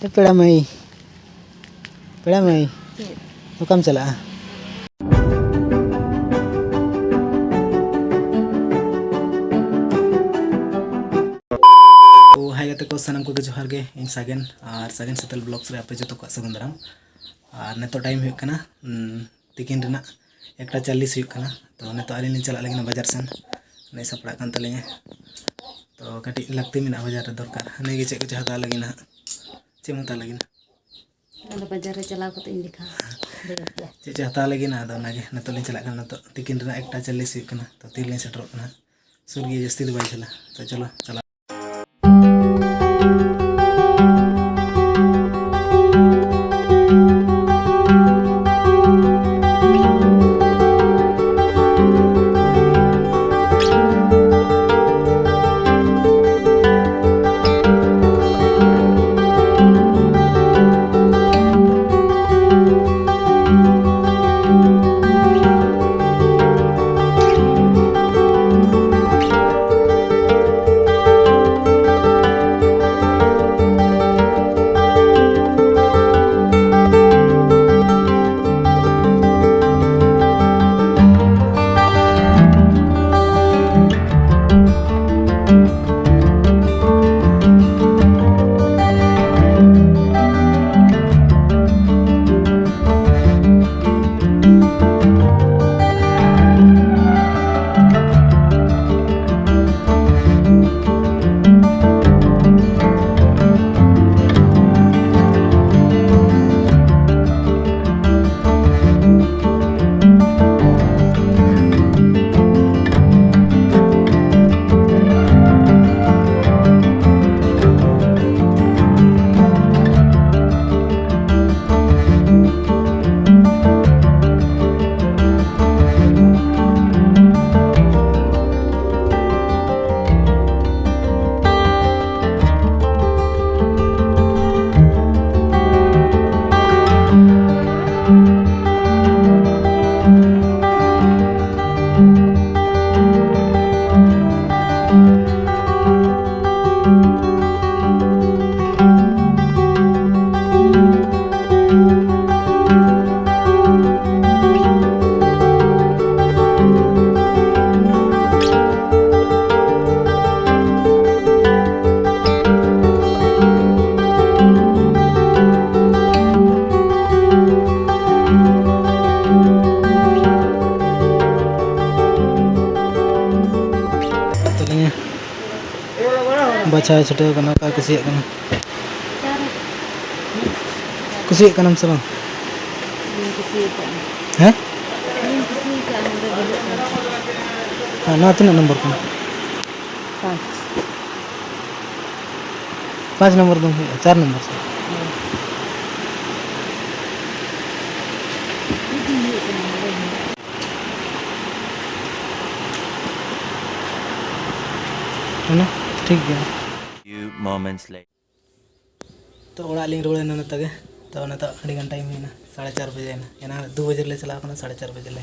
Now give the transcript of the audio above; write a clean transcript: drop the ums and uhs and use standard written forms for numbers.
पेड़ा मई तो कम चला तो हाय गाते को सानम को जोहार गे इन सागेन और सागेन सेतल ब्लॉग्स रे आपे जतो को सगुन दाराम और नेतो टाइम हुई कना तिकिन रेना 1:40 हुई कना तो नेतो आली लिन चला लगिन बाजार सेन नै सपड़ा कान तलिंगे तो कटी लगती मेना बाजार रे दरकार नै गे चेक को हता लगिन चे मता लगिन अरे बाजार रे चला को इन दिखा चे हता लगिन आदो नागे नेतो लिन चला कना तो तिकिन रेना 1:40 हुई कना तो तीर लिन सेटरो कना सुरगी जस्ती दो बाई चला तो चलो चला बचा छुटे कना का कुसिया कना कुसिया कना हम सब हैं हां ना तीन नंबर को 5 नंबर दूं 4 नंबर से है ना ठीक है moments later तो ओड़ा लिंग रोड़े न तगे तो ना तो अड़ी घंटा टाइम है ना 4:30 बजे ना 2 बजे ले चला 4:30 बजे ले